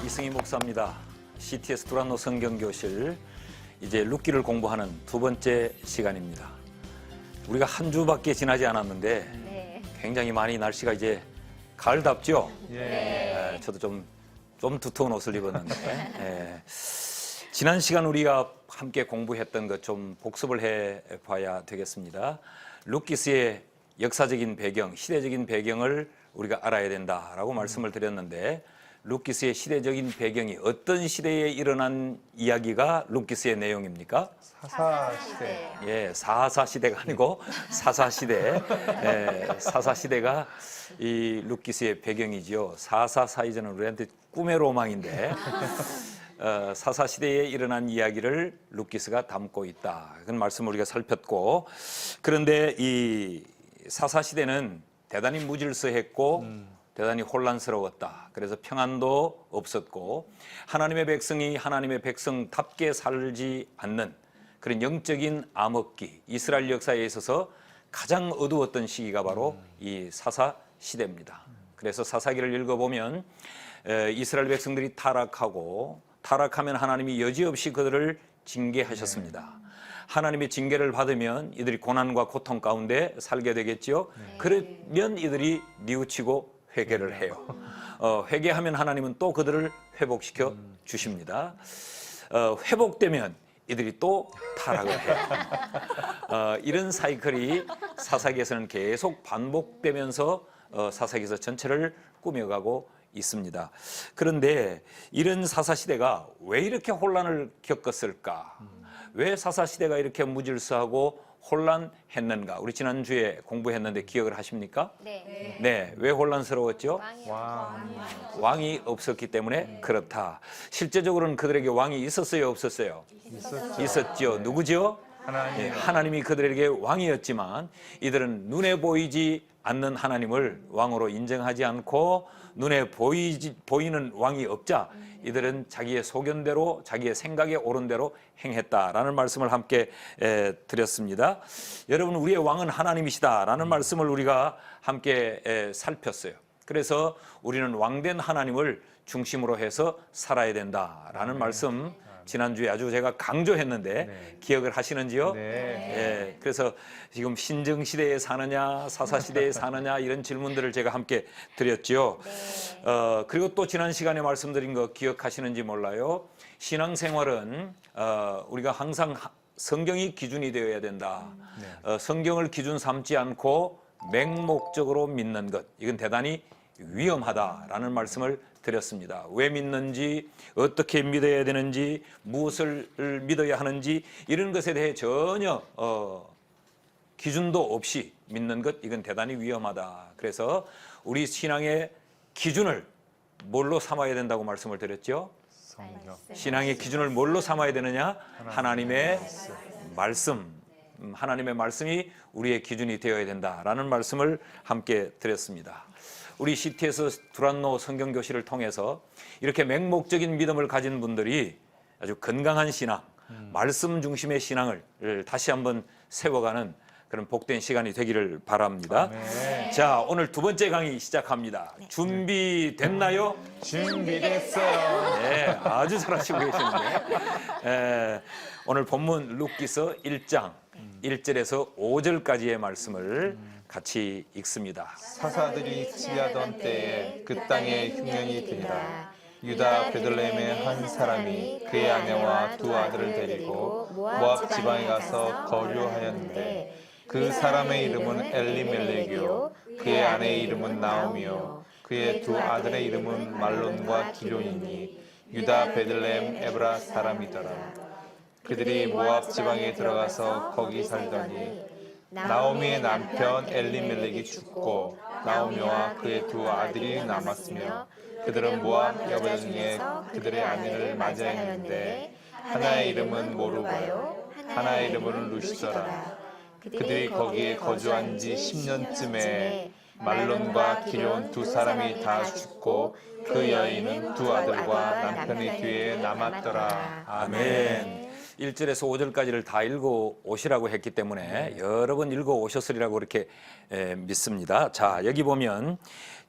이승희 목사입니다. CTS 두란노 성경교실 이제 룻기를 공부하는 두 번째 시간입니다. 우리가 한 주밖에 지나지 않았는데 굉장히 많이 날씨가 이제 가을답죠? 저도 좀 두터운 옷을 입었는데 지난 시간 우리가 함께 공부했던 것 좀 복습을 해봐야 되겠습니다. 룻기스의 역사적인 배경, 시대적인 배경을 우리가 알아야 된다라고 말씀을 드렸는데 룻기스의 시대적인 배경이 어떤 시대에 일어난 이야기가 룻기스의 내용입니까? 사사시대. 예, 사사시대가 아니고 사사시대. 사사시대가 이 룻기스의 배경이지요. 사사사이전은 우리한테 꿈의 로망인데 사사시대에 일어난 이야기를 룻기스가 담고 있다. 그런 말씀을 우리가 살폈고, 그런데 이 사사시대는 대단히 무질서했고 대단히 혼란스러웠다. 그래서 평안도 없었고 하나님의 백성이 하나님의 백성답게 살지 않는 그런 영적인 암흑기, 이스라엘 역사에 있어서 가장 어두웠던 시기가 바로 이 사사시대입니다. 그래서 사사기를 읽어보면 이스라엘 백성들이 타락하면 하나님이 여지없이 그들을 징계하셨습니다. 하나님의 징계를 받으면 이들이 고난과 고통 가운데 살게 되겠죠. 그러면 이들이 뉘우치고 회개를 해요. 회개하면 하나님은 또 그들을 회복시켜 주십니다. 회복되면 이들이 또 타락을 해요. 이런 사이클이 사사기에서는 계속 반복되면서 사사기에서 전체를 꾸며가고 있습니다. 그런데 이런 사사시대가 왜 이렇게 혼란을 겪었을까? 왜 사사시대가 이렇게 무질서하고 혼란했는가? 우리 지난주에 공부했는데 기억을 하십니까? 네. 왜 혼란스러웠죠? 왕이 없었기 때문에 그렇다. 실제적으로는 그들에게 왕이 있었어요, 없었어요? 있었죠. 누구죠? 하나님이 그들에게 왕이었지만 이들은 눈에 보이지 않는 하나님을 왕으로 인정하지 않고 눈에 보이는 왕이 없자 이들은 자기의 소견대로 자기의 생각에 옳은 대로 행했다라는 말씀을 함께 드렸습니다. 여러분, 우리의 왕은 하나님이시다라는 말씀을 우리가 함께 살폈어요. 그래서 우리는 왕된 하나님을 중심으로 해서 살아야 된다라는 말씀 지난주에 아주 제가 강조했는데 기억을 하시는지요? 그래서 지금 신정시대에 사느냐 사사시대에 사느냐 이런 질문들을 제가 함께 드렸죠. 그리고 또 지난 시간에 말씀드린 거 기억하시는지 몰라요. 신앙생활은 우리가 항상 성경이 기준이 되어야 된다. 성경을 기준 삼지 않고 맹목적으로 믿는 것, 이건 대단히 위험하다라는 말씀을 드렸습니다. 왜 믿는지, 어떻게 믿어야 되는지, 무엇을 믿어야 하는지 이런 것에 대해 전혀 기준도 없이 믿는 것, 이건 대단히 위험하다. 그래서 우리 신앙의 기준을 뭘로 삼아야 된다고 말씀을 드렸죠? 신앙의 기준을 뭘로 삼아야 되느냐? 하나님의 말씀. 하나님의 말씀이 우리의 기준이 되어야 된다라는 말씀을 함께 드렸습니다. 우리 CTS 두란노 성경교실을 통해서 이렇게 맹목적인 믿음을 가진 분들이 아주 건강한 신앙, 말씀 중심의 신앙을 다시 한번 세워가는 그런 복된 시간이 되기를 바랍니다. 자, 오늘 두 번째 강의 시작합니다. 준비됐나요? 준비됐어요. 네, 아주 잘하시고 계시는데 오늘 본문 룻기서 1장 1절에서 5절까지의 말씀을 같이 읽습니다. 사사들이 치하던 때에 그 땅에 흉년이 드니라. 유다 베들레헴의 한 사람이 그의 아내와 두 아들을 데리고 모압 지방에 가서 거류하였는데 그 사람의 이름은 엘리멜렉이요 그의 아내의 이름은 나오미요 그의 두 아들의 이름은 말론과 기럯이니 유다 베들레헴 에브라 사람이더라. 그들이 모압 지방에 들어가서 거기 살더니 나오미의 남편 엘리멜렉이 죽고 나오미와 그의 두 아들이 남았으며 그들은 모압 여자 중에 그들의 아내를 맞이하였는데 하나의 이름은 모르바요 하나의 이름은 루시더라. 그들이 거기에 거주한 지 10년쯤에 말론과 기럯 두 사람이 다 죽고 그 여인은 두 아들과 남편의 뒤에 남았더라. 아멘. 1절에서 5절까지를 다 읽어 오시라고 했기 때문에 여러 번 읽어 오셨으리라고 그렇게 믿습니다. 자, 여기 보면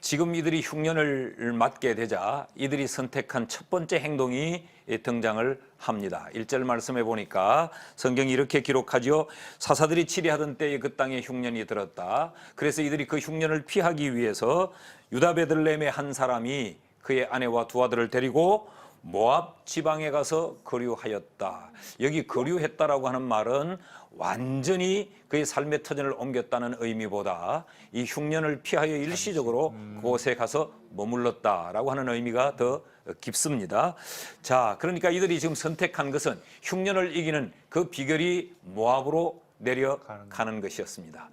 지금 이들이 흉년을 맞게 되자 이들이 선택한 첫 번째 행동이 등장을 합니다. 1절 말씀해 보니까 성경이 이렇게 기록하죠. 사사들이 치리하던 때에 그 땅에 흉년이 들었다. 그래서 이들이 그 흉년을 피하기 위해서 유다 베들레헴의 한 사람이 그의 아내와 두 아들을 데리고 모압 지방에 가서 거류하였다. 여기 거류했다라고 하는 말은 완전히 그의 삶의 터전을 옮겼다는 의미보다 이 흉년을 피하여 일시적으로 그곳에 가서 머물렀다라고 하는 의미가 더 깊습니다. 자, 그러니까 이들이 지금 선택한 것은 흉년을 이기는 그 비결이 모압으로 내려가는 것이었습니다.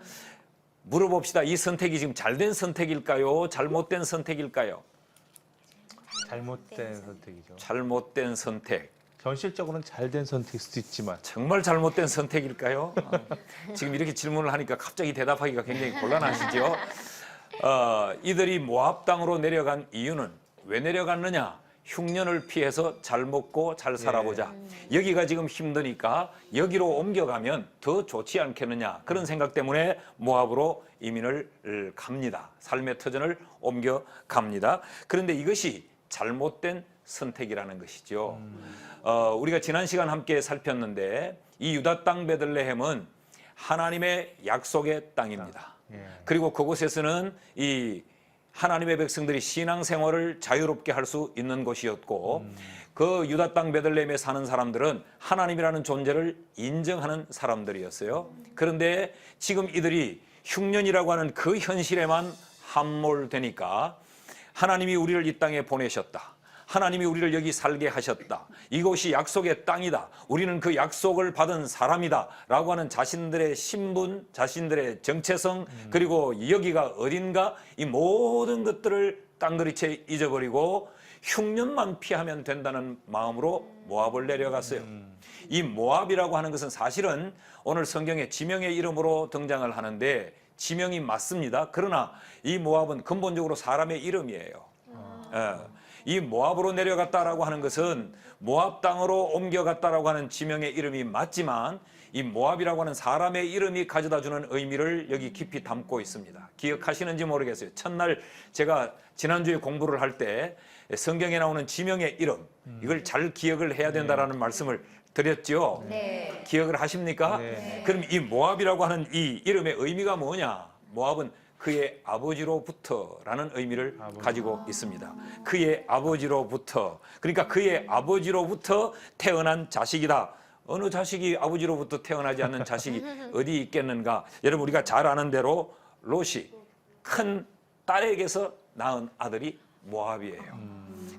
물어봅시다. 이 선택이 지금 잘된 선택일까요? 잘못된 선택일까요? 잘못된 선택이죠. 잘못된 선택. 현실적으로는 잘된 선택일 수도 있지만 정말 잘못된 선택일까요? 지금 이렇게 질문을 하니까 갑자기 대답하기가 굉장히 곤란하시죠? 이들이 모압 땅으로 내려간 이유는 왜 내려갔느냐? 흉년을 피해서 잘 먹고 잘 살아보자. 여기가 지금 힘드니까 여기로 옮겨가면 더 좋지 않겠느냐. 그런 생각 때문에 모압으로 이민을 갑니다. 삶의 터전을 옮겨갑니다. 그런데 이것이 잘못된 선택이라는 것이죠. 우리가 지난 시간 함께 살폈는데 이 유다 땅 베들레헴은 하나님의 약속의 땅입니다. 그리고 그곳에서는 이 하나님의 백성들이 신앙생활을 자유롭게 할 수 있는 곳이었고 그 유다 땅 베들레헴에 사는 사람들은 하나님이라는 존재를 인정하는 사람들이었어요. 그런데 지금 이들이 흉년이라고 하는 그 현실에만 함몰되니까 하나님이 우리를 이 땅에 보내셨다. 하나님이 우리를 여기 살게 하셨다. 이곳이 약속의 땅이다. 우리는 그 약속을 받은 사람이다. 라고 하는 자신들의 신분, 자신들의 정체성, 그리고 여기가 어딘가 이 모든 것들을 땅그리채 잊어버리고 흉년만 피하면 된다는 마음으로 모압을 내려갔어요. 이 모압이라고 하는 것은 사실은 오늘 성경에 지명의 이름으로 등장을 하는데 지명이 맞습니다. 그러나 이 모압은 근본적으로 사람의 이름이에요. 이 모압으로 내려갔다라고 하는 것은 모압 땅으로 옮겨갔다라고 하는 지명의 이름이 맞지만 이 모압이라고 하는 사람의 이름이 가져다 주는 의미를 여기 깊이 담고 있습니다. 기억하시는지 모르겠어요. 첫날 제가 지난주에 공부를 할 때 성경에 나오는 지명의 이름 이걸 잘 기억을 해야 된다라는 말씀을 드렸죠. 네. 기억을 하십니까? 네. 그럼 이 모압이라고 하는 이 이름의 의미가 뭐냐? 모압은 그의 아버지로부터라는 의미를 가지고 있습니다. 그의 아버지로부터. 그러니까 그의 아버지로부터 태어난 자식이다. 어느 자식이 아버지로부터 태어나지 않는 자식이 어디 있겠는가? 여러분 우리가 잘 아는 대로 롯이 큰 딸에게서 낳은 아들이 모압이에요.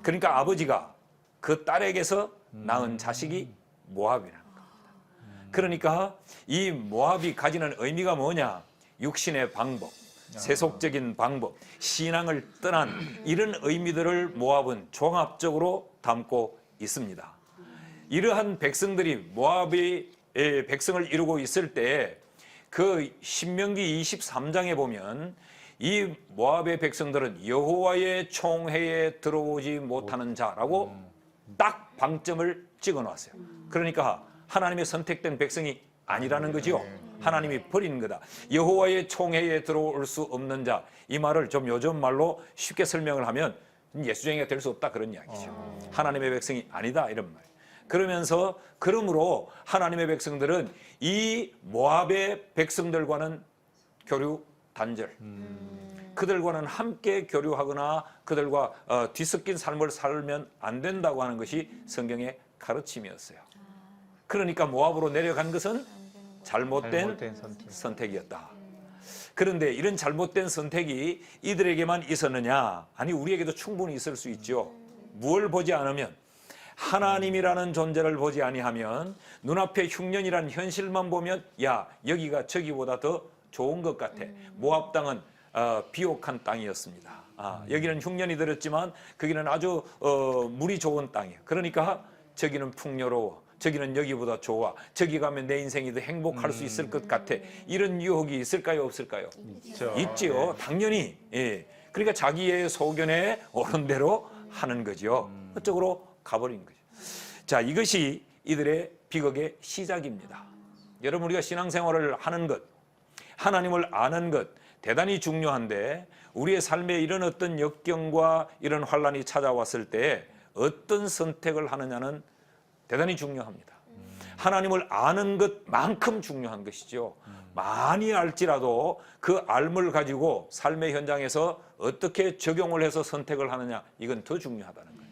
그러니까 아버지가 그 딸에게서 낳은 자식이 모압이라는 겁니다. 그러니까 이 모압이 가지는 의미가 뭐냐? 육신의 방법, 세속적인 방법, 신앙을 떠난 이런 의미들을 모압은 종합적으로 담고 있습니다. 이러한 백성들이 모압의 백성을 이루고 있을 때 그 신명기 23장에 보면 이 모압의 백성들은 여호와의 총회에 들어오지 못하는 자라고 딱 방점을 찍어 놨어요. 그러니까 하나님의 선택된 백성이 아니라는 거죠. 하나님이 버린 거다. 여호와의 총회에 들어올 수 없는 자. 이 말을 좀 요즘 말로 쉽게 설명을 하면 예수쟁이가 될 수 없다 그런 이야기죠. 하나님의 백성이 아니다 이런 말. 그러면서 그러므로 하나님의 백성들은 이 모압의 백성들과는 교류 단절. 그들과는 함께 교류하거나 그들과 뒤섞인 삶을 살면 안 된다고 하는 것이 성경의 가르침이었어요. 그러니까 모압으로 내려간 것은 잘못된 선택이었다. 그런데 이런 잘못된 선택이 이들에게만 있었느냐? 아니 우리에게도 충분히 있을 수 있죠. 무엇을 보지 않으면 하나님이라는 존재를 보지 아니하면 눈앞에 흉년이라는 현실만 보면 야 여기가 저기보다 더 좋은 것 같아. 모압 땅은 비옥한 땅이었습니다. 여기는 흉년이 들었지만 거기는 아주 물이 좋은 땅이에요. 그러니까 저기는 풍요로워. 저기는 여기보다 좋아. 저기 가면 내 인생이 더 행복할 수 있을 것 같아. 이런 유혹이 있을까요? 없을까요? 있지요. 당연히. 예. 그러니까 자기의 소견에 오른 대로 하는 거죠. 그쪽으로 가버린 거죠. 자, 이것이 이들의 비극의 시작입니다. 여러분, 우리가 신앙생활을 하는 것, 하나님을 아는 것 대단히 중요한데 우리의 삶에 이런 어떤 역경과 이런 환란이 찾아왔을 때 어떤 선택을 하느냐는 대단히 중요합니다. 하나님을 아는 것만큼 중요한 것이죠. 많이 알지라도 그 알을 가지고 삶의 현장에서 어떻게 적용을 해서 선택을 하느냐, 이건 더 중요하다는 거예요.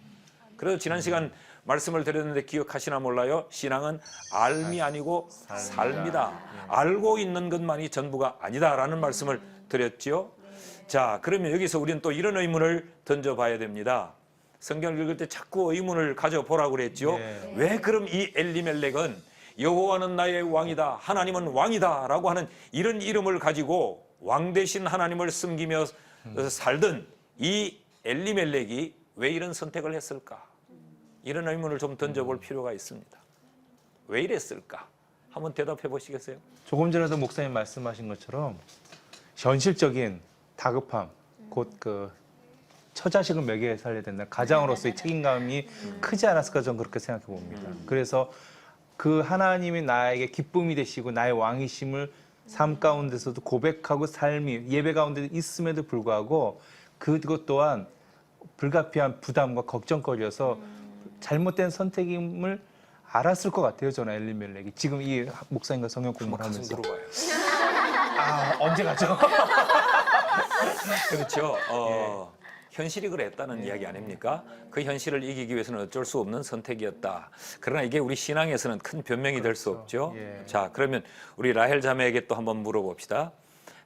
그래서 지난 시간 말씀을 드렸는데 기억하시나 몰라요. 신앙은 알미 아니고 삶이다. 알고 있는 것만이 전부가 아니다라는 말씀을 드렸지요. 자, 그러면 여기서 우리는 또 이런 의문을 던져봐야 됩니다. 성경을 읽을 때 자꾸 의문을 가져보라고 그랬죠. 왜 그럼 이 엘리멜렉은 여호와는 나의 왕이다, 하나님은 왕이다 라고 하는 이런 이름을 가지고 왕 대신 하나님을 섬기며 살던 이 엘리멜렉이 왜 이런 선택을 했을까? 이런 의문을 좀 던져볼 필요가 있습니다. 왜 이랬을까? 한번 대답해 보시겠어요? 조금 전에도 목사님 말씀하신 것처럼 현실적인 다급함, 곧 그 처자식을 먹여 살려야 된다. 가장으로서의 책임감이 크지 않았을까 저는 그렇게 생각해 봅니다. 그래서 그 하나님이 나에게 기쁨이 되시고 나의 왕이심을 삶 가운데서도 고백하고 삶이 예배 가운데 있음에도 불구하고 그것 또한 불가피한 부담과 걱정거리여서 잘못된 선택임을 알았을 것 같아요. 저는 엘리멜렉이 지금 이 목사님과 성경 공부를 하면서. 들어봐요. 아, 언제 가죠? 그렇죠. 현실이 그랬다는 이야기 아닙니까? 그 현실을 이기기 위해서는 어쩔 수 없는 선택이었다. 그러나 이게 우리 신앙에서는 큰 변명이 될 수 없죠. 자, 그러면 우리 라헬 자매에게 또 한번 물어봅시다.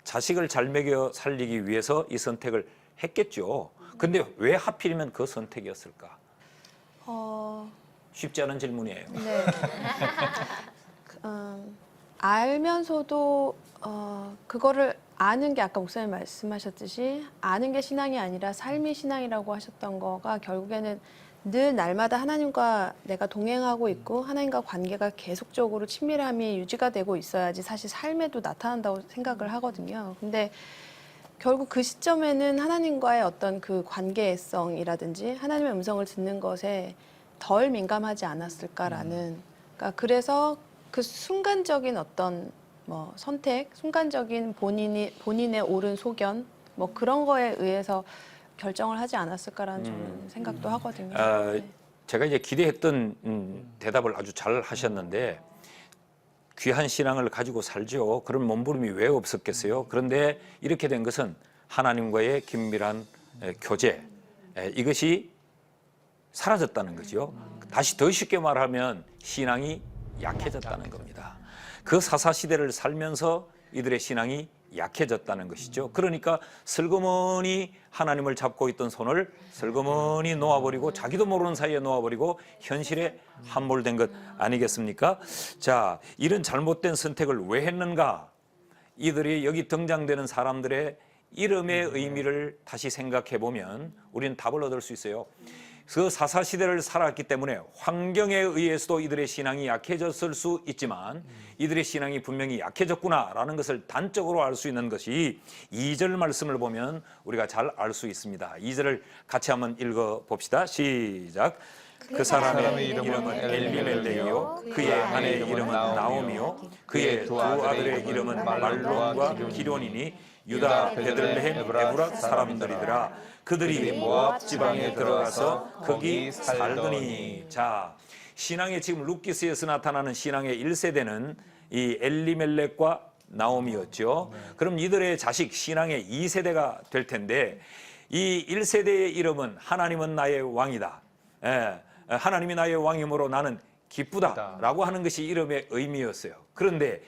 자식을 잘 먹여 살리기 위해서 이 선택을 했겠죠. 근데 왜 하필이면 그 선택이었을까? 쉽지 않은 질문이에요. 네. 알면서도 그거를 아는 게 아까 목사님 말씀하셨듯이 아는 게 신앙이 아니라 삶이 신앙이라고 하셨던 거가 결국에는 늘 날마다 하나님과 내가 동행하고 있고 하나님과 관계가 계속적으로 친밀함이 유지가 되고 있어야지 사실 삶에도 나타난다고 생각을 하거든요. 근데 결국 그 시점에는 하나님과의 어떤 그 관계성이라든지 하나님의 음성을 듣는 것에 덜 민감하지 않았을까라는, 그러니까 그래서 그 순간적인 어떤 뭐 선택, 순간적인 본인의 옳은 소견, 뭐 그런 거에 의해서 결정을 하지 않았을까라는 저는 생각도 하거든요. 네. 제가 이제 기대했던 대답을 아주 잘 하셨는데 귀한 신앙을 가지고 살죠. 그런 몸부림이 왜 없었겠어요? 그런데 이렇게 된 것은 하나님과의 긴밀한 교제, 이것이 사라졌다는 거죠. 다시 더 쉽게 말하면 신앙이 약해졌다는 겁니다. 그 사사시대를 살면서 이들의 신앙이 약해졌다는 것이죠. 그러니까 슬그머니 하나님을 잡고 있던 손을 슬그머니 놓아버리고 자기도 모르는 사이에 놓아버리고 현실에 함몰된 것 아니겠습니까? 자, 이런 잘못된 선택을 왜 했는가? 이들이 여기 등장되는 사람들의 이름의 의미를 다시 생각해 보면 우리는 답을 얻을 수 있어요. 그 사사시대를 살았기 때문에 환경에 의해서도 이들의 신앙이 약해졌을 수 있지만 이들의 신앙이 분명히 약해졌구나라는 것을 단적으로 알 수 있는 것이 2절 말씀을 보면 우리가 잘 알 수 있습니다. 2절을 같이 한번 읽어봅시다. 시작. 그 사람의 이름은 엘리멜렉이요 그의 아내 이름은 나오미요 그의 두 아들의 이름은 말론과 기론이니 유다 베들레헴 에브라 사람들이더라. 그들이 모압 지방에 들어가서 거기 살더니. 자, 신앙의 지금 루키스에서 나타나는 신앙의 1세대는 이 엘리멜렉과 나오미였죠. 그럼 이들의 자식 신앙의 2세대가 될 텐데 이 1세대의 이름은 하나님은 나의 왕이다. 하나님이 나의 왕이므로 나는 기쁘다라고 하는 것이 이름의 의미였어요. 그런데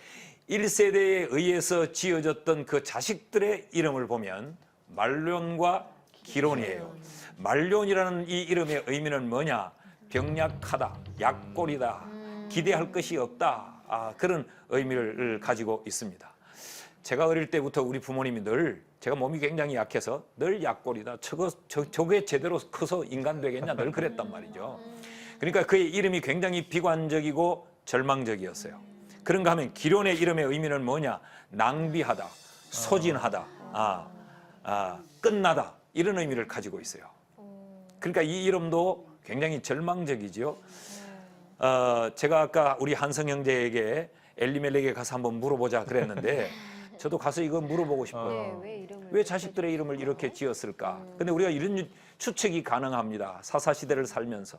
1세대에 의해서 지어졌던 그 자식들의 이름을 보면 말론과 기론이에요. 말론이라는 이 이름의 의미는 뭐냐? 병약하다, 약골이다, 기대할 것이 없다, 그런 의미를 가지고 있습니다. 제가 어릴 때부터 우리 부모님이 늘 제가 몸이 굉장히 약해서 늘 약골이다, 저게 제대로 커서 인간 되겠냐 늘 그랬단 말이죠. 그러니까 그의 이름이 굉장히 비관적이고 절망적이었어요. 그런가 하면 기론의 이름의 의미는 뭐냐? 낭비하다, 소진하다, 끝나다, 이런 의미를 가지고 있어요. 그러니까 이 이름도 굉장히 절망적이죠. 제가 아까 우리 한성 형제에게 엘리멜렉에 가서 한번 물어보자 그랬는데 저도 가서 이거 물어보고 싶어요. 왜 자식들의 이름을 이렇게 지었을까? 근데 우리가 이런 추측이 가능합니다. 사사시대를 살면서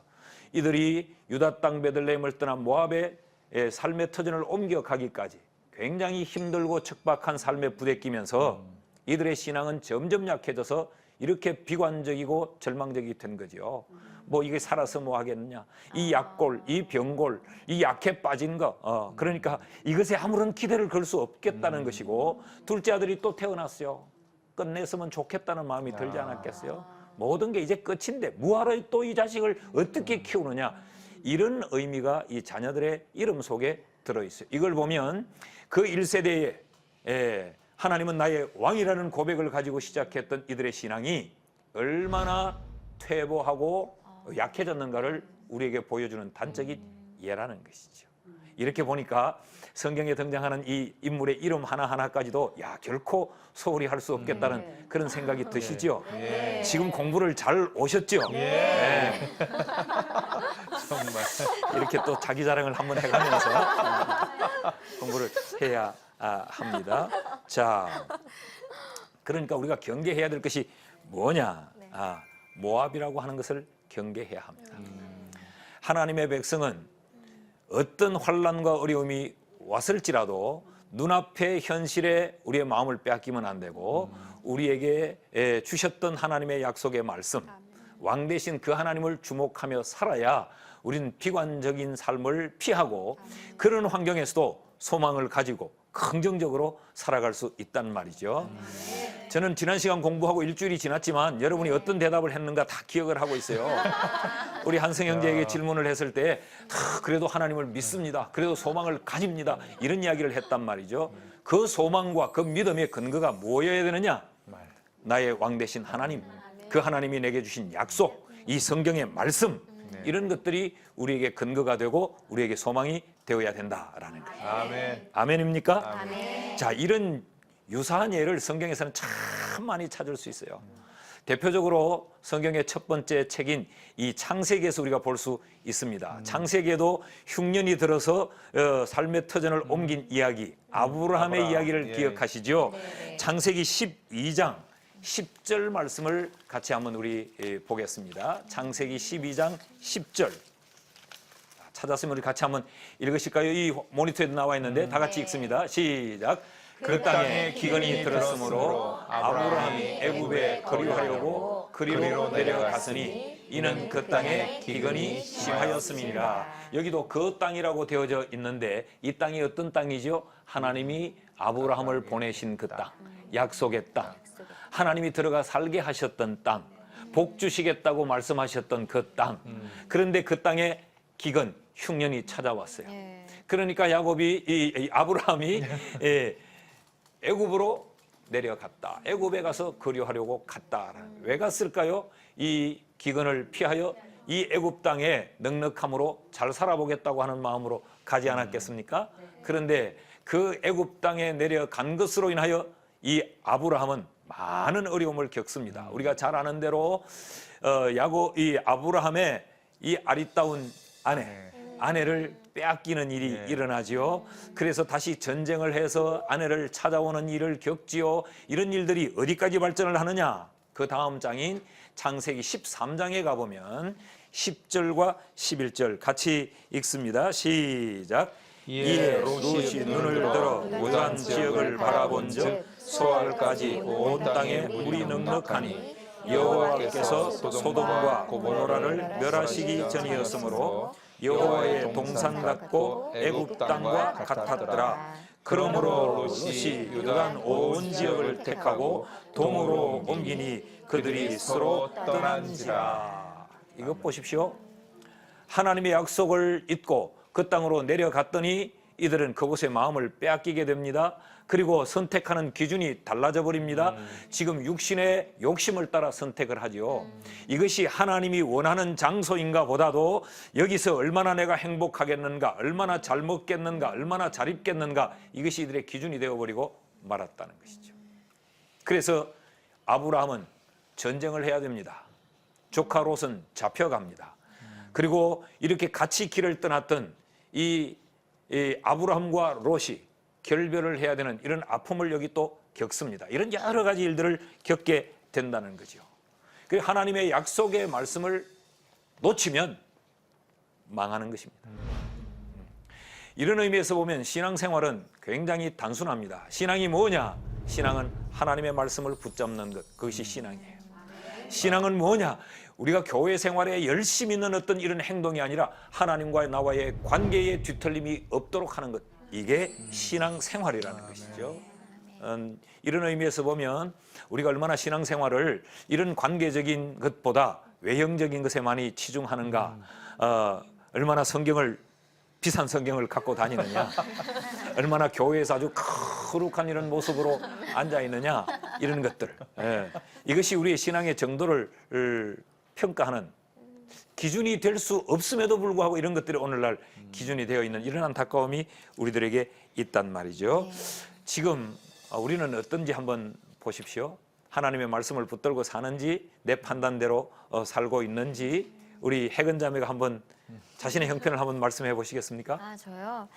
이들이 유다 땅 베들레헴을 떠난 모압의 삶의 터전을 옮겨가기까지 굉장히 힘들고 척박한 삶에 부대끼면서 이들의 신앙은 점점 약해져서 이렇게 비관적이고 절망적이 된 거죠. 뭐 이게 살아서 뭐 하겠느냐, 이 약골, 이 병골, 이 약해 빠진 거, 그러니까 이것에 아무런 기대를 걸 수 없겠다는 것이고, 둘째 아들이 또 태어났어요. 끝냈으면 좋겠다는 마음이 들지 않았겠어요? 모든 게 이제 끝인데 뭐하러 또 이 자식을 어떻게 키우느냐, 이런 의미가 이 자녀들의 이름 속에 들어있어요. 이걸 보면 그 1세대에 하나님은 나의 왕이라는 고백을 가지고 시작했던 이들의 신앙이 얼마나 퇴보하고 약해졌는가를 우리에게 보여주는 단적인 예라는 것이죠. 이렇게 보니까 성경에 등장하는 이 인물의 이름 하나하나까지도 결코 소홀히 할 수 없겠다는 그런 생각이 드시죠? 지금 공부를 잘 오셨죠? 정말 이렇게 또 자기 자랑을 한번 해가면서 공부를 해야 합니다. 자, 그러니까 우리가 경계해야 될 것이 뭐냐? 모압이라고 하는 것을 경계해야 합니다. 하나님의 백성은 어떤 환난과 어려움이 왔을지라도 눈앞의 현실에 우리의 마음을 빼앗기면 안 되고 우리에게 주셨던 하나님의 약속의 말씀, 왕 대신 그 하나님을 주목하며 살아야 우리는 비관적인 삶을 피하고 그런 환경에서도 소망을 가지고 긍정적으로 살아갈 수 있단 말이죠. 저는 지난 시간 공부하고 일주일이 지났지만 여러분이 어떤 대답을 했는가 다 기억을 하고 있어요. 우리 한성 형제에게 질문을 했을 때 그래도 하나님을 믿습니다. 그래도 소망을 가집니다. 이런 이야기를 했단 말이죠. 그 소망과 그 믿음의 근거가 뭐여야 되느냐? 나의 왕 대신 하나님, 그 하나님이 내게 주신 약속, 이 성경의 말씀, 이런 것들이 우리에게 근거가 되고 우리에게 소망이 되어야 된다라는 거예요. 아멘. 아멘입니까? 아멘. 자, 이런 유사한 예를 성경에서는 참 많이 찾을 수 있어요. 대표적으로 성경의 첫 번째 책인 이 창세기에서 우리가 볼 수 있습니다. 창세기에도 흉년이 들어서 삶의 터전을 옮긴 이야기, 아브라함의 이야기를 기억하시죠? 창세기 12장 10절 말씀을 같이 한번 우리 보겠습니다. 창세기 12장 10절. 찾았으면 우리 같이 한번 읽으실까요? 이 모니터에도 나와 있는데 다 같이 읽습니다. 시작. 그 땅에 기근이 들었으므로 아브라함이 애굽에 거류하려고 그리로 내려갔으니 이는 그 땅에 기근이 심하였음이니라. 여기도 그 땅이라고 되어져 있는데 이 땅이 어떤 땅이죠? 하나님이 아브라함을 보내신 그 땅, 약속의 땅, 하나님이 들어가 살게 하셨던 땅, 복 주시겠다고 말씀하셨던 그 땅. 그런데 그 땅에 기근, 흉년이 찾아왔어요. 그러니까 야곱이 아브라함이 애굽으로 내려갔다. 애굽에 가서 거류하려고 갔다. 왜 갔을까요? 이 기근을 피하여 이 애굽 땅에 넉넉함으로 잘 살아보겠다고 하는 마음으로 가지 않았겠습니까? 그런데 그 애굽 땅에 내려간 것으로 인하여 이 아브라함은 많은 어려움을 겪습니다. 우리가 잘 아는 대로 이 아브라함의 이 아리따운 아내를 빼앗기는 일이 일어나지요. 그래서 다시 전쟁을 해서 아내를 찾아오는 일을 겪지요. 이런 일들이 어디까지 발전을 하느냐? 그 다음 장인 창세기 13장에 가보면 10절과 11절 같이 읽습니다. 시작. 이에 롯이 눈을 들어 요단 지역을 바라본즉 소알까지 온 땅에 물이 넉넉하니 여호와께서 소돔과 고모라를 멸하시기 전이었으므로 여호와의 동산 같고 애굽 땅과 같았더라. 그러므로 롯이 요단 온 지역을 택하고 동으로 옮기니 그들이 서로 떠난지라. 이것 보십시오. 하나님의 약속을 잊고 그 땅으로 내려갔더니 이들은 그곳에 마음을 빼앗기게 됩니다. 그리고 선택하는 기준이 달라져 버립니다. 지금 육신의 욕심을 따라 선택을 하지요. 이것이 하나님이 원하는 장소인가 보다도 여기서 얼마나 내가 행복하겠는가, 얼마나 잘 먹겠는가, 얼마나 잘 입겠는가, 이것이 이들의 기준이 되어버리고 말았다는 것이죠. 그래서 아브라함은 전쟁을 해야 됩니다. 조카 롯은 잡혀갑니다. 그리고 이렇게 같이 길을 떠났던 이 아브라함과 롯이 결별을 해야 되는 이런 아픔을 여기 또 겪습니다. 이런 여러 가지 일들을 겪게 된다는 거죠. 그 하나님의 약속의 말씀을 놓치면 망하는 것입니다. 이런 의미에서 보면 신앙생활은 굉장히 단순합니다. 신앙이 뭐냐? 신앙은 하나님의 말씀을 붙잡는 것, 그것이 신앙이에요. 신앙은 뭐냐? 우리가 교회 생활에 열심히 있는 어떤 이런 행동이 아니라 하나님과 나와의 관계에 뒤틀림이 없도록 하는 것, 이게 신앙생활이라는 것이죠. 이런 의미에서 보면 우리가 얼마나 신앙생활을 이런 관계적인 것보다 외형적인 것에 많이 치중하는가, 얼마나 비싼 성경을 갖고 다니느냐, 얼마나 교회에서 아주 거룩한 이런 모습으로 앉아 있느냐, 이런 것들. 이것이 우리의 신앙의 정도를 평가하는 기준이 될 수 없음에도 불구하고 이런 것들이 오늘날 기준이 되어 있는 이런 안타까움이 우리들에게 있단 말이죠. 지금 우리는 어떤지 한번 보십시오. 하나님의 말씀을 붙들고 사는지, 내 판단대로 살고 있는지, 우리 해근 자매가 한번 자신의 형편을 한번 말씀해 보시겠습니까? 아, 저요?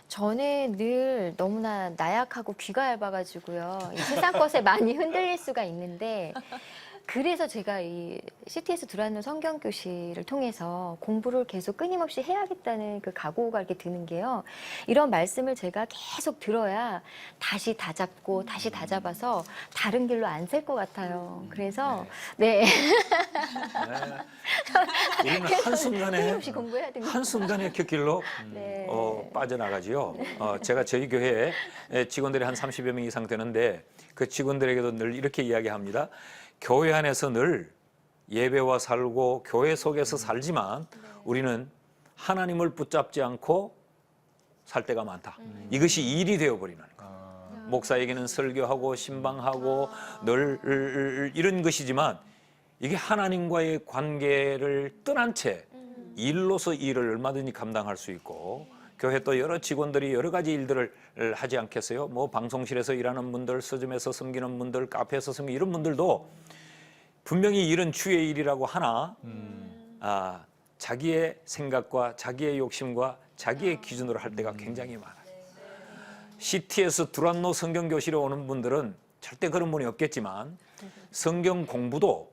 저는 늘 너무나 나약하고 귀가 얇아가지고요. 이 세상 것에 많이 흔들릴 수가 있는데, 그래서 제가 이 CT에서 들어왔는 성경교실을 통해서 공부를 계속 끊임없이 해야겠다는 그 각오가 이렇게 드는 게요. 이런 말씀을 제가 계속 들어야 다시 다잡고 다시 다잡아서 다른 길로 안 셀 것 같아요. 그래서 네. 우리는 끊임없이 공부해야 됩니다. 한순간에 그 길로 네. 빠져나가지요. 제가 저희 교회에 직원들이 한 30여 명 이상 되는데 그 직원들에게도 늘 이렇게 이야기합니다. 교회 안에서 늘 예배와 살고 교회 속에서 살지만 우리는 하나님을 붙잡지 않고 살 때가 많다. 이것이 일이 되어버리는 거예요. 목사에게는 설교하고 신방하고 늘 이런 것이지만 이게 하나님과의 관계를 떠난 채 일로서 일을 얼마든지 감당할 수 있고, 교회 또 여러 직원들이 여러 가지 일들을 하지 않겠어요? 뭐 방송실에서 일하는 분들, 서점에서 섬기는 분들, 카페에서 섬기는 이런 분들도 분명히 일은 주의 일이라고 하나 자기의 생각과 자기의 욕심과 자기의 기준으로 할 때가 굉장히 많아요. CT에서 두란노 성경교실에 오는 분들은 절대 그런 분이 없겠지만 성경 공부도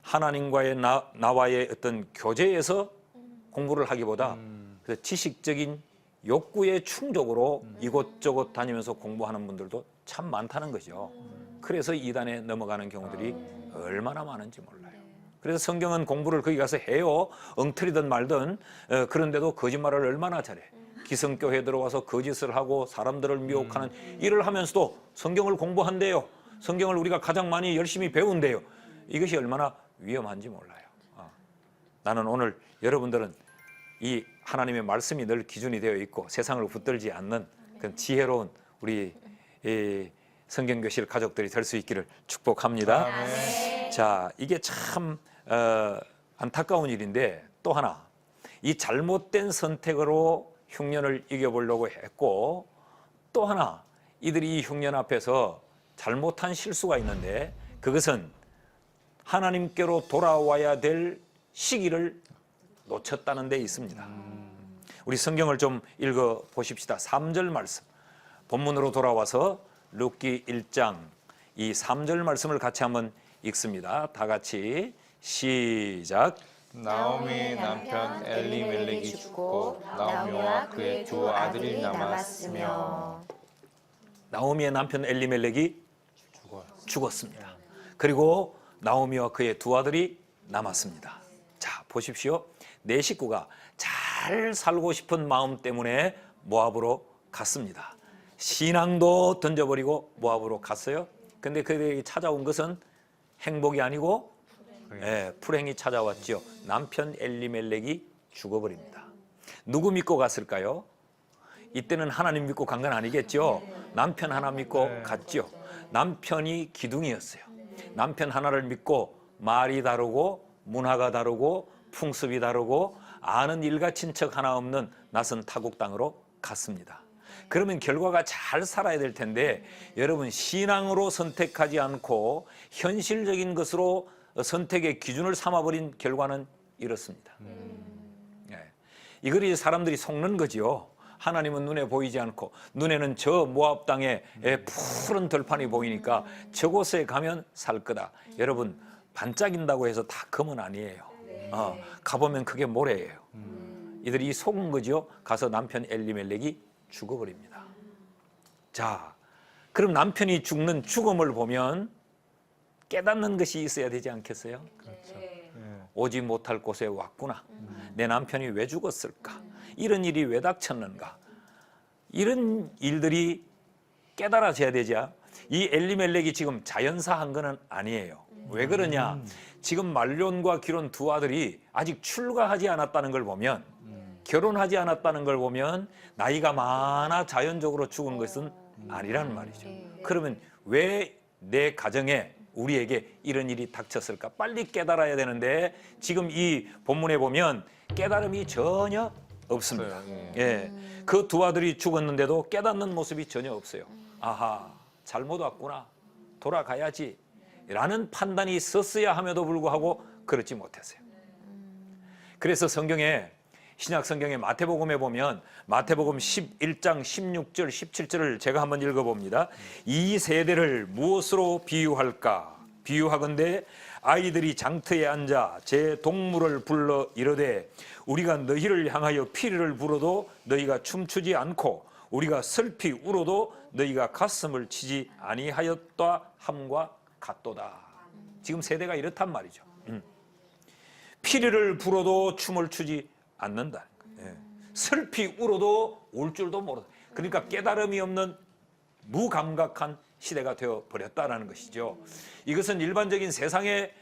하나님과의 나와의 어떤 교제에서 공부를 하기보다 그 지식적인 욕구의 충족으로 이곳저곳 다니면서 공부하는 분들도 참 많다는 거죠. 그래서 이단에 넘어가는 경우들이 얼마나 많은지 몰라요. 그래서 성경은 공부를 거기 가서 해요. 엉터리든 말든. 그런데도 거짓말을 얼마나 잘해. 기성교회 들어와서 거짓을 하고 사람들을 미혹하는 일을 하면서도 성경을 공부한대요. 성경을 우리가 가장 많이 열심히 배운대요. 이것이 얼마나 위험한지 몰라요. 나는 오늘 여러분들은 이 하나님의 말씀이 늘 기준이 되어 있고 세상을 붙들지 않는 그런 지혜로운 우리 성경교실 가족들이 될 수 있기를 축복합니다. 자, 이게 참 안타까운 일인데 또 하나, 이 잘못된 선택으로 흉년을 이겨보려고 했고, 또 하나 이들이 이 흉년 앞에서 잘못한 실수가 있는데 그것은 하나님께로 돌아와야 될 시기를 놓쳤다는 데 있습니다. 우리 성경을 좀 읽어 보십시다. 3절 말씀, 본문으로 돌아와서 룻기 1장 이 3절 말씀을 같이 한번 읽습니다. 다 같이 시작. 나오미의 남편 엘리멜렉이 죽고 나오미와 그의 두 아들이 남았으며. 나오미의 남편 엘리멜렉이 죽었습니다. 그리고 나오미와 그의 두 아들이 남았습니다. 자, 보십시오. 네 식구가 잘 살고 싶은 마음 때문에 모압으로 갔습니다. 신앙도 던져버리고 모압으로 갔어요. 근데 그들이 찾아온 것은 행복이 아니고 불행이 찾아왔죠. 남편 엘리멜렉이 죽어버립니다. 누구 믿고 갔을까요? 이때는 하나님 믿고 간 건 아니겠죠. 남편 하나 믿고 갔죠. 남편이 기둥이었어요. 남편 하나를 믿고 말이 다르고 문화가 다르고 풍습이 다르고 아는 일가 친척 하나 없는 낯선 타국 땅으로 갔습니다. 그러면 결과가 잘 살아야 될 텐데 여러분, 신앙으로 선택하지 않고 현실적인 것으로 선택의 기준을 삼아버린 결과는 이렇습니다. 이걸 이제 사람들이 속는 거지요. 하나님은 눈에 보이지 않고 눈에는 저 모압 땅에 푸른 들판이 보이니까 저곳에 가면 살 거다. 여러분 반짝인다고 해서 다 검은 아니에요. 가보면 그게 모래예요. 이들이 속은 거죠. 가서 남편 엘리멜렉이 죽어버립니다. 자, 그럼 남편이 죽는 죽음을 보면 깨닫는 것이 있어야 되지 않겠어요? 그렇죠. 오지 못할 곳에 왔구나. 내 남편이 왜 죽었을까? 이런 일이 왜 닥쳤는가? 이런 일들이 깨달아져야 되죠. 이 엘리멜렉이 지금 자연사한 건 아니에요. 왜 그러냐? 지금 말론과 기론 두 아들이 아직 출가하지 않았다는 걸 보면, 결혼하지 않았다는 걸 보면 나이가 많아 자연적으로 죽은 것은 아니라는 말이죠. 그러면 왜 내 가정에 우리에게 이런 일이 닥쳤을까? 빨리 깨달아야 되는데 지금 이 본문에 보면 깨달음이 전혀 없습니다. 예, 그 두 아들이 죽었는데도 깨닫는 모습이 전혀 없어요. 아하, 잘못 왔구나. 돌아가야지. 라는 판단이 있었어야 함에도 불구하고 그렇지 못했어요. 그래서 성경에 신약 성경의 마태복음에 보면 마태복음 11장 16절 17절을 제가 한번 읽어봅니다. 이 세대를 무엇으로 비유할까? 비유하건대 아이들이 장터에 앉아 제 동물을 불러 이르되 우리가 너희를 향하여 피리를 불어도 너희가 춤추지 않고 우리가 슬피 울어도 너희가 가슴을 치지 아니하였다 함과 같도다. 지금 세대가 이렇단 말이죠. 피리를 불어도 춤을 추지 않는다. 슬피 울어도 울 줄도 모르다. 그러니까 깨달음이 없는 무감각한 시대가 되어 버렸다라는 것이죠. 이것은 일반적인 세상의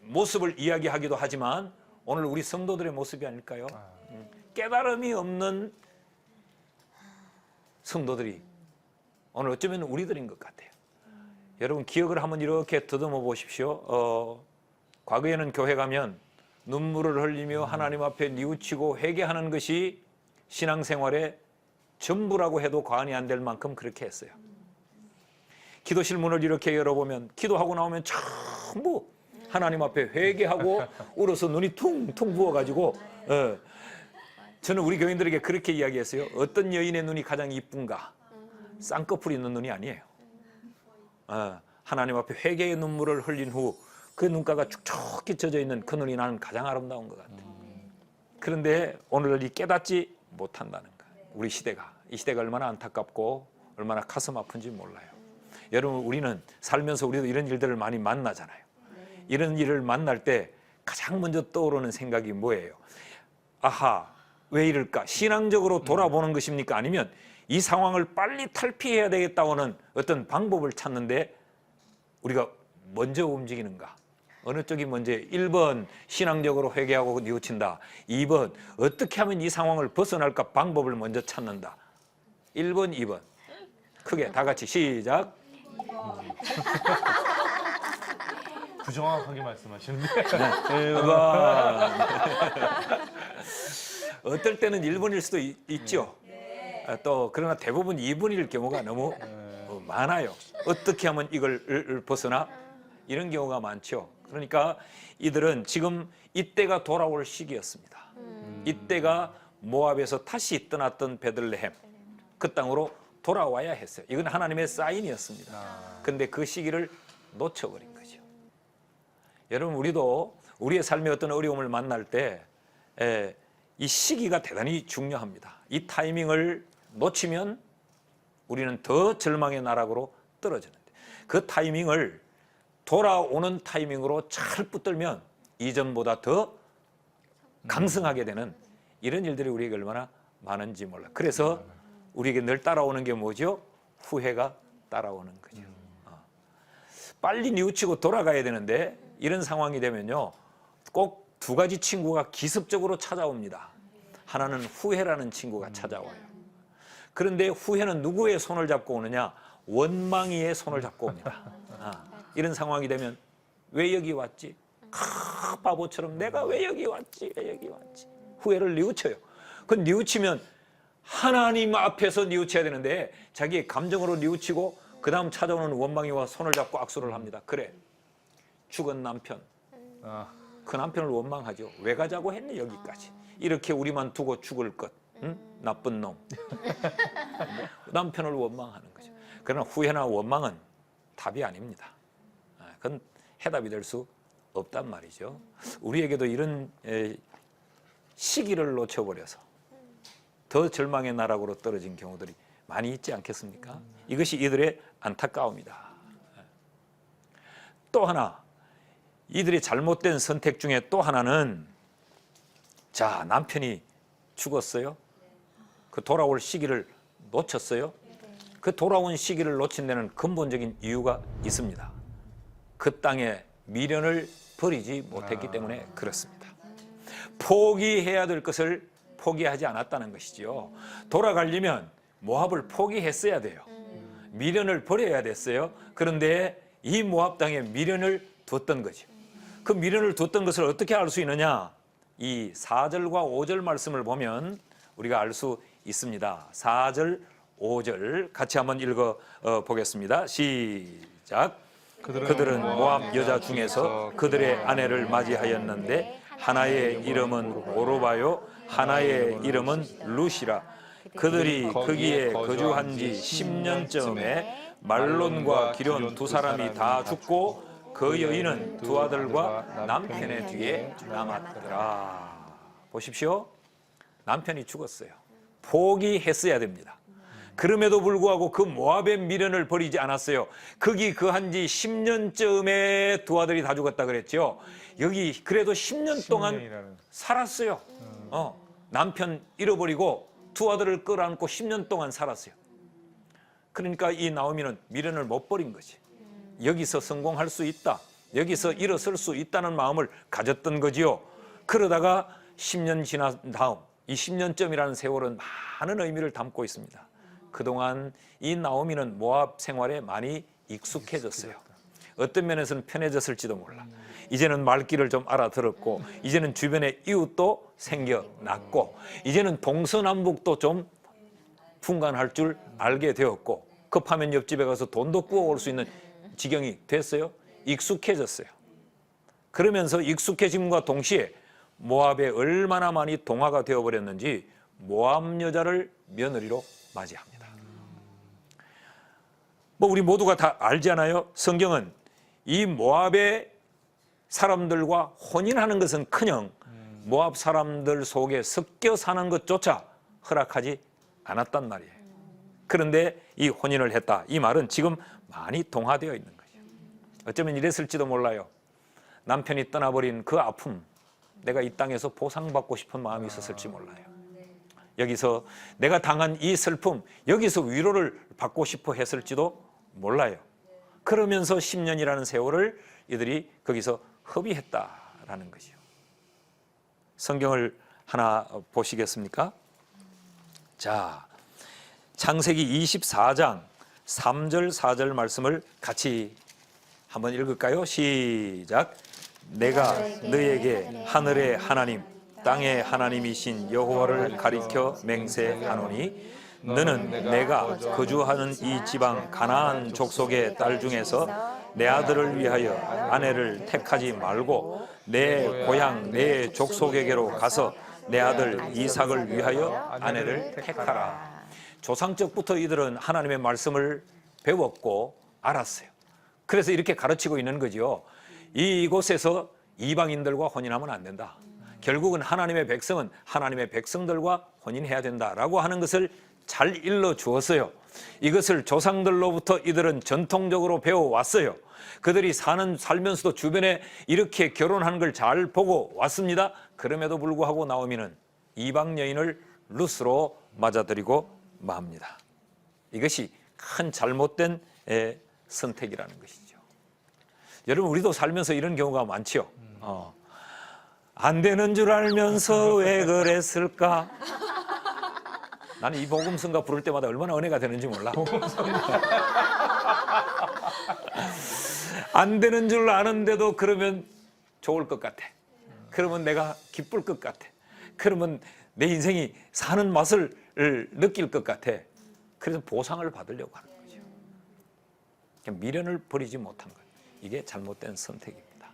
모습을 이야기하기도 하지만 오늘 우리 성도들의 모습이 아닐까요? 깨달음이 없는 성도들이 오늘 어쩌면 우리들인 것 같아요. 여러분 기억을 한번 이렇게 더듬어 보십시오. 과거에는 교회 가면 눈물을 흘리며 하나님 앞에 뉘우치고 회개하는 것이 신앙생활의 전부라고 해도 과언이 안 될 만큼 그렇게 했어요. 기도실 문을 이렇게 열어보면 기도하고 나오면 전부 하나님 앞에 회개하고 울어서 눈이 퉁퉁 부어가지고 저는 우리 교인들에게 그렇게 이야기했어요. 어떤 여인의 눈이 가장 이쁜가? 쌍꺼풀 있는 눈이 아니에요. 하나님 앞에 회개의 눈물을 흘린 후 그 눈가가 축축히 젖어 있는 그 눈이 나는 가장 아름다운 것 같아요. 그런데 오늘 이 깨닫지 못한다는 거예요. 우리 시대가, 이 시대가 얼마나 안타깝고 얼마나 가슴 아픈지 몰라요. 여러분 우리는 살면서 우리도 이런 일들을 많이 만나잖아요. 이런 일을 만날 때 가장 먼저 떠오르는 생각이 뭐예요? 아하, 왜 이럴까? 신앙적으로 돌아보는 것입니까? 아니면 이 상황을 빨리 탈피해야 되겠다고는 어떤 방법을 찾는데 우리가 먼저 움직이는가? 어느 쪽이 먼저 1번 신앙적으로 회개하고 뉘우친다. 2번 어떻게 하면 이 상황을 벗어날까 방법을 먼저 찾는다. 1번, 2번. 크게 다 같이 시작. 부정확하게 말씀하시는데. 1번. 어떨 때는 1번일 수도 있죠. 또 그러나 대부분 2번일 경우가 너무 많아요. 어떻게 하면 이걸 벗어나? 이런 경우가 많죠. 그러니까 이들은 지금 이때가 돌아올 시기였습니다. 이때가 모압에서 다시 떠났던 베들레헴 그 땅으로 돌아와야 했어요. 이건 하나님의 사인이었습니다. 그런데 그 시기를 놓쳐버린 거죠. 여러분 우리도 우리의 삶의 어떤 어려움을 만날 때 이 시기가 대단히 중요합니다. 이 타이밍을 놓치면 우리는 더 절망의 나락으로 떨어지는데 그 타이밍을 돌아오는 타이밍으로 잘 붙들면 이전보다 더 강성하게 되는 이런 일들이 우리에게 얼마나 많은지 몰라. 그래서 우리에게 늘 따라오는 게 뭐죠? 후회가 따라오는 거죠. 빨리 뉘우치고 돌아가야 되는데 이런 상황이 되면요 꼭 두 가지 친구가 기습적으로 찾아옵니다. 하나는 후회라는 친구가 찾아와요. 그런데 후회는 누구의 손을 잡고 오느냐? 원망이의 손을 잡고 옵니다. 이런 상황이 되면 왜 여기 왔지? 바보처럼 내가 왜 여기 왔지? 왜 여기 왔지? 후회를 뉘우쳐요. 그 뉘우치면 하나님 앞에서 뉘우쳐야 되는데 자기의 감정으로 뉘우치고 그 다음 찾아오는 원망이와 손을 잡고 악수를 합니다. 그래, 죽은 남편 그 남편을 원망하죠. 왜 가자고 했니 여기까지. 이렇게 우리만 두고 죽을 것. 응? 나쁜 놈. 남편을 원망하는 거죠. 그러나 후회나 원망은 답이 아닙니다. 그건 해답이 될 수 없단 말이죠. 우리에게도 이런 시기를 놓쳐버려서 더 절망의 나락으로 떨어진 경우들이 많이 있지 않겠습니까? 이것이 이들의 안타까움이다. 또 하나, 이들의 잘못된 선택 중에 또 하나는, 자, 남편이 죽었어요. 그 돌아올 시기를 놓쳤어요. 그 돌아온 시기를 놓친 데는 근본적인 이유가 있습니다. 그 땅에 미련을 버리지 못했기 때문에 그렇습니다. 포기해야 될 것을 포기하지 않았다는 것이지요. 돌아가려면 모압을 포기했어야 돼요. 미련을 버려야 됐어요. 그런데 이 모압 땅에 미련을 뒀던 거죠. 그 미련을 뒀던 것을 어떻게 알 수 있느냐? 이 4절과 5절 말씀을 보면 우리가 알 수 있습니다. 4절, 5절 같이 한번 읽어 보겠습니다. 시작. 그들은 모압 여자 중에서 그들의 아내를 맞이하였는데 하나의 이름은 오르바요 하나의 이름은 루시라. 그들이 거기에 거주한 지 10년쯤에 말론과 기럨 두 사람이 다 죽고 그 여인은 두 아들과 남편의 뒤에 남았더라. 보십시오. 남편이 죽었어요. 포기했어야 됩니다. 그럼에도 불구하고 그 모압의 미련을 버리지 않았어요. 거기 거한 지 10년쯤에 두 아들이 다 죽었다 그랬죠. 여기 그래도 10년 동안 살았어요. 남편 잃어버리고 두 아들을 끌어안고 10년 동안 살았어요. 그러니까 이 나오미는 미련을 못 버린 거지. 여기서 성공할 수 있다. 여기서 일어설 수 있다는 마음을 가졌던 거지요. 그러다가 10년 지난 다음 이 10년쯤이라는 세월은 많은 의미를 담고 있습니다. 그동안 이 나오미는 모압 생활에 많이 익숙해졌어요. 어떤 면에서는 편해졌을지도 몰라. 이제는 말귀를 좀 알아들었고 이제는 주변에 이웃도 생겨났고 이제는 동서남북도 좀 분간할 줄 알게 되었고 급하면 옆집에 가서 돈도 구워올 수 있는 지경이 됐어요. 익숙해졌어요. 그러면서 익숙해짐과 동시에 모압에 얼마나 많이 동화가 되어버렸는지 모압 여자를 며느리로 맞이합니다. 뭐 우리 모두가 다 알잖아요. 성경은 이 모압의 사람들과 혼인하는 것은커녕 모압 사람들 속에 섞여 사는 것조차 허락하지 않았단 말이에요. 그런데 이 혼인을 했다. 이 말은 지금 많이 동화되어 있는 거죠. 어쩌면 이랬을지도 몰라요. 남편이 떠나버린 그 아픔, 내가 이 땅에서 보상받고 싶은 마음이 있었을지 몰라요. 여기서 내가 당한 이 슬픔, 여기서 위로를 받고 싶어 했을지도 몰라요. 그러면서 10년이라는 세월을 이들이 거기서 허비했다라는 것이요. 성경을 하나 보시겠습니까? 자, 창세기 24장 3절 4절 말씀을 같이 한번 읽을까요? 시작. 내가 너에게 하늘의 하나님 땅의 하나님이신 여호와를 가리켜 맹세하노니 너는 내가 거주하는 이 지방 가나안 족속의 딸 중에서 내 아들을 위하여 아내를 택하지 말고 내 고향 내 족속에게로 가서 내 아들 이삭을 위하여 아내를 택하라. 조상적부터 이들은 하나님의 말씀을 배웠고 알았어요. 그래서 이렇게 가르치고 있는 거죠. 이곳에서 이방인들과 혼인하면 안 된다. 결국은 하나님의 백성은 하나님의 백성들과 혼인해야 된다라고 하는 것을 잘 일러 주었어요. 이것을 조상들로부터 이들은 전통적으로 배워왔어요. 그들이 살면서도 주변에 이렇게 결혼하는 걸 잘 보고 왔습니다. 그럼에도 불구하고 나오미는 이방 여인을 룻으로 맞아들이고 맙니다. 이것이 큰 잘못된 선택이라는 것이죠. 여러분, 우리도 살면서 이런 경우가 많죠. 안 되는 줄 알면서 왜 그랬을까? 나는 이 복음성가 부를 때마다 얼마나 은혜가 되는지 몰라. 안 되는 줄 아는데도 그러면 좋을 것 같아. 그러면 내가 기쁠 것 같아. 그러면 내 인생이 사는 맛을 느낄 것 같아. 그래서 보상을 받으려고 하는 거죠. 미련을 버리지 못한 것. 이게 잘못된 선택입니다.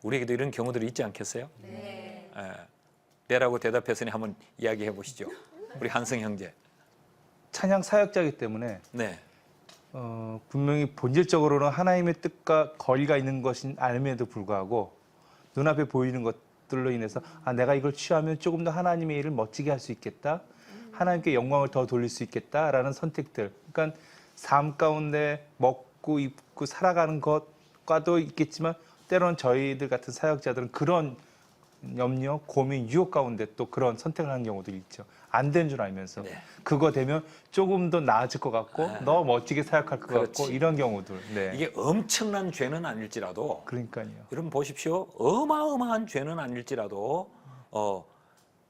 우리에게도 이런 경우들이 있지 않겠어요? 네. 네라고 대답했으니 한번 이야기해 보시죠. 우리 한승 형제. 찬양 사역자이기 때문에 네. 분명히 본질적으로는 하나님의 뜻과 거리가 있는 것인 알면에도 불구하고 눈앞에 보이는 것들로 인해서 내가 이걸 취하면 조금 더 하나님의 일을 멋지게 할 수 있겠다. 하나님께 영광을 더 돌릴 수 있겠다라는 선택들. 그러니까 삶 가운데 먹고 입고 살아가는 것과도 있겠지만 때로는 저희들 같은 사역자들은 그런 염려, 고민, 유혹 가운데 또 그런 선택을 하는 경우들이 있죠. 안 된 줄 알면서. 네. 그거 되면 조금 더 나아질 것 같고 더 멋지게 사역할 것 그렇지. 같고 이런 경우들. 네. 이게 엄청난 죄는 아닐지라도 그러니까요. 여러분 보십시오. 어마어마한 죄는 아닐지라도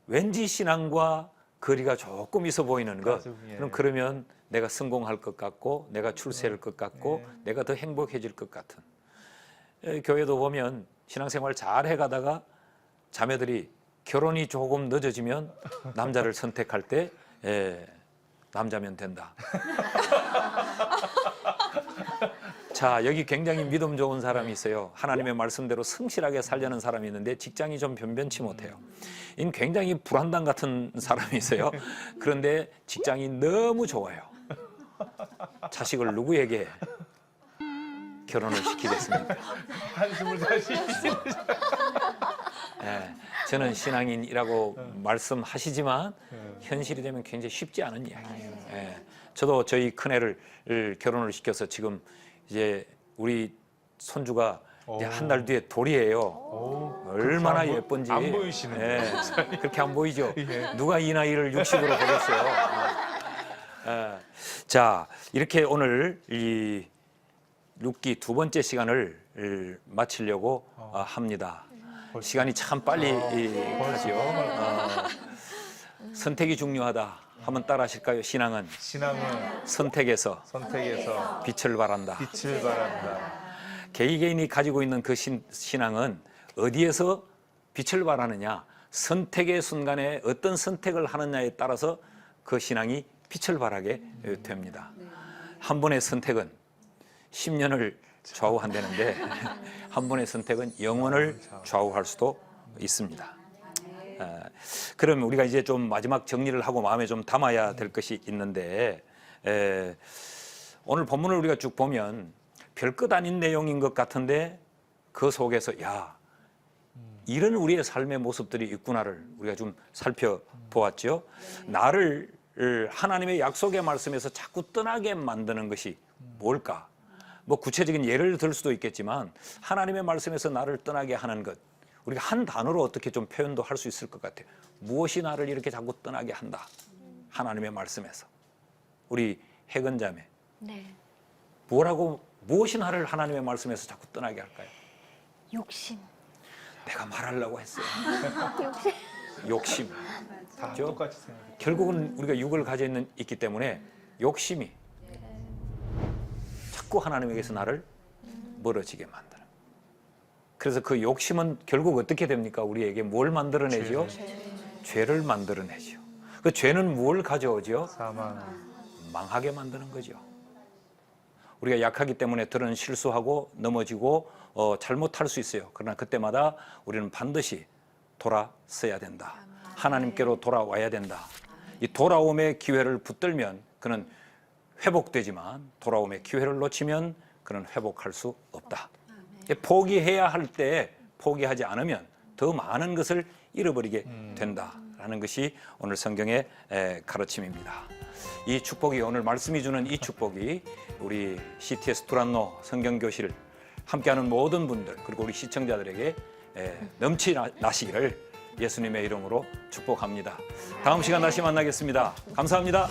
왠지 신앙과 거리가 조금 있어 보이는 것. 맞아요. 예. 그럼 그러면 내가 성공할 것 같고 내가 출세할 것 같고 내가 더 행복해질 것 같은. 교회도 보면 신앙생활 잘 해가다가 자매들이 결혼이 조금 늦어지면 남자를 선택할 때 남자면 된다. 자, 여기 굉장히 믿음 좋은 사람이 있어요. 하나님의 말씀대로 성실하게 살려는 사람이 있는데 직장이 좀 변변치 못해요. 이는 굉장히 불안당 같은 사람이 있어요. 그런데 직장이 너무 좋아요. 자식을 누구에게 결혼을 시키겠습니까? 한숨을 다시. 저는 신앙인이라고 말씀하시지만 현실이 되면 굉장히 쉽지 않은 이야기예요. 저도 저희 큰애를 결혼을 시켜서 지금 이제 우리 손주가 이제 한 달 뒤에 돌이에요. 얼마나 안 예쁜지. 안 보이시는데. 그렇게 안 보이죠? 누가 이 나이를 60으로 보겠어요. 자, 이렇게 오늘 이 룻기 두 번째 시간을 마치려고 합니다. 시간이 참 빨리 가죠. 선택이 중요하다. 한번 따라하실까요? 신앙은 선택에서 빛을 발한다. 빛을 발한다. 개인이 가지고 있는 그 신앙은 어디에서 빛을 발하느냐, 선택의 순간에 어떤 선택을 하느냐에 따라서 그 신앙이 빛을 발하게 됩니다. 한 번의 선택은 10년을 좌우한다는데 한 번의 선택은 영혼을 좌우할 수도 있습니다. 그럼 우리가 이제 좀 마지막 정리를 하고 마음에 좀 담아야 될 것이 있는데 오늘 본문을 우리가 쭉 보면 별것 아닌 내용인 것 같은데 그 속에서 이런 우리의 삶의 모습들이 있구나를 우리가 좀 살펴보았죠. 나를 하나님의 약속의 말씀에서 자꾸 떠나게 만드는 것이 뭘까? 뭐 구체적인 예를 들 수도 있겠지만 하나님의 말씀에서 나를 떠나게 하는 것, 우리가 한 단어로 어떻게 좀 표현도 할 수 있을 것 같아요. 무엇이 나를 이렇게 자꾸 떠나게 한다? 하나님의 말씀에서. 우리 해건자매. 네. 무엇이 나를 하나님의 말씀에서 자꾸 떠나게 할까요? 욕심. 내가 말하려고 했어요. 욕심. 욕심. 다 그렇죠? 똑같이 생각해요. 결국은 우리가 육을 있기 때문에 욕심이 자꾸 하나님에게서 나를 멀어지게 만드는. 그래서 그 욕심은 결국 어떻게 됩니까? 우리에게 뭘 만들어내죠? 죄를 만들어내죠. 그 죄는 뭘 가져오죠? 사망. 망하게 만드는 거죠. 우리가 약하기 때문에 들은 실수하고 넘어지고 잘못할 수 있어요. 그러나 그때마다 우리는 반드시 돌아서야 된다. 하나님께로 돌아와야 된다. 이 돌아옴의 기회를 붙들면 그는 회복되지만 돌아옴의 기회를 놓치면 그는 회복할 수 없다. 포기해야 할 때 포기하지 않으면 더 많은 것을 잃어버리게 된다라는 것이 오늘 성경의 가르침입니다. 이 축복이 오늘 말씀이 주는 이 축복이 우리 CTS 두란노 성경교실을 함께하는 모든 분들 그리고 우리 시청자들에게 넘치나시기를 예수님의 이름으로 축복합니다. 다음 시간 다시 만나겠습니다. 감사합니다.